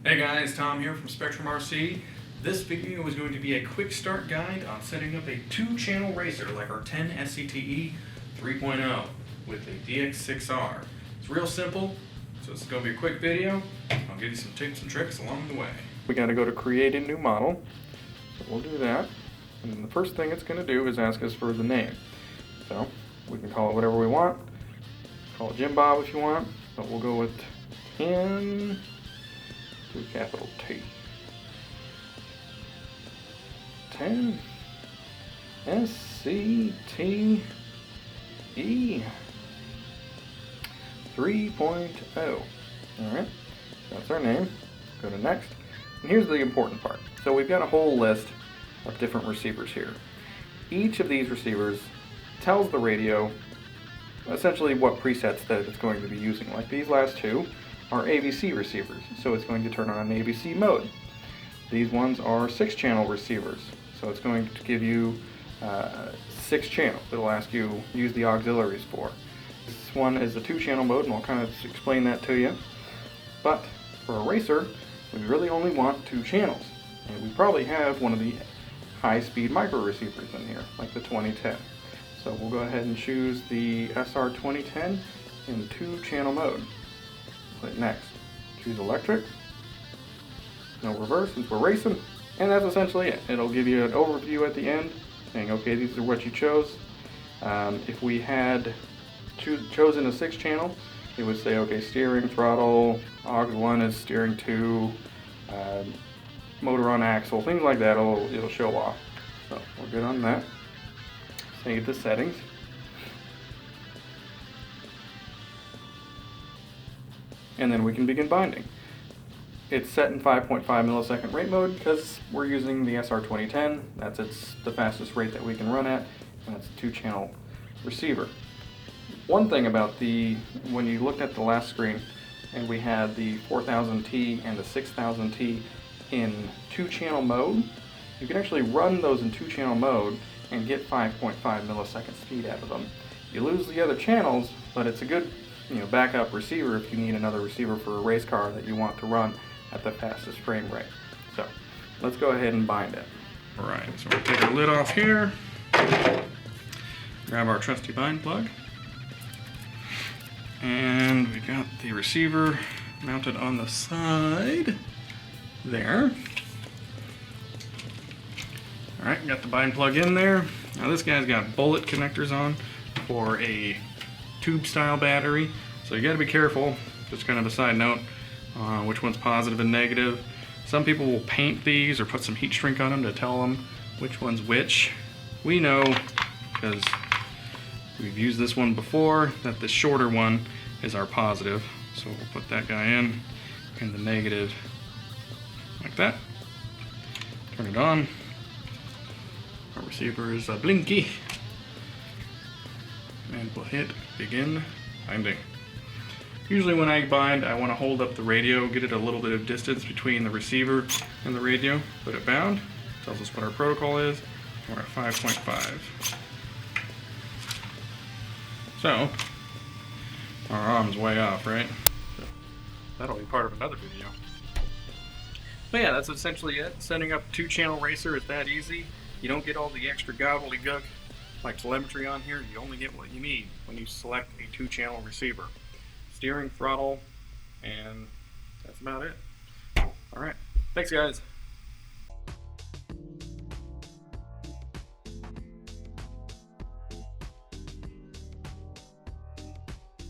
Hey guys, Tom here from Spektrum RC. This video is going to be a quick start guide on setting up a 2-channel racer like our 10 SCTE 3.0 with a DX6R. It's real simple, so it's going to be a quick video. I'll give you some tips and tricks along the way. We got to go to create a new model, so we'll do that. And the first thing it's going to do is ask us for the name. So we can call it whatever we want. Call it Jim Bob if you want, but we'll go with 10 to capital T. 10 SCTE 3.0. Alright, that's our name. Go to next. And here's the important part. So we've got a whole list of different receivers here. Each of these receivers tells the radio essentially what presets that it's going to be using. Like these last two are AVC receivers, so it's going to turn on an AVC mode. These ones are 6-channel receivers, so it's going to give you 6 channels. It'll ask you to use the auxiliaries for. This one is the 2-channel mode, and I'll kind of explain that to you. But for a racer, we really only want 2 channels, and we probably have one of the high-speed micro receivers in here, like the 2010. So we'll go ahead and choose the SR 2010 in 2-channel mode. Click next. Choose electric. No reverse since we're racing. And that's essentially it. It'll give you an overview at the end saying, okay, these are what you chose. If we had chosen a 6-channel, it would say, okay, steering, throttle, aux 1 is steering 2, motor on axle, things like that, it'll show off. So we're good on that. Save the settings. And then we can begin binding. It's set in 5.5 millisecond rate mode because we're using the SR 2010. That's the fastest rate that we can run at, and it's a 2-channel receiver. One thing about when you looked at the last screen and we had the 4000T and the 6000T in 2-channel mode, you can actually run those in 2-channel mode and get 5.5 millisecond speed out of them. You lose the other channels, but it's a good backup receiver if you need another receiver for a race car that you want to run at the fastest frame rate. So let's go ahead and bind it. Alright, so we'll take our lid off here, grab our trusty bind plug, and we've got the receiver mounted on the side there. Alright, got the bind plug in there. Now this guy's got bullet connectors on for a tube style battery, so you got to be careful. Just kind of a side note, which one's positive and negative. Some people will paint these or put some heat shrink on them to tell them which one's which. We know, because we've used this one before, that the shorter one is our positive. So we'll put that guy in and the negative like that. Turn it on. Our receiver is blinky. And we'll hit begin binding. Usually when I bind, I want to hold up the radio, get it a little bit of distance between the receiver and the radio, put it bound. Tells us what our protocol is. We're at 5.5. So, our arm's way off, right? So, that'll be part of another video. But yeah, that's essentially it. Setting up a 2-channel racer is that easy. You don't get all the extra gobbledygook like telemetry on here. You only get what you need when you select a 2-channel receiver. Steering, throttle, and that's about it. Alright, thanks guys.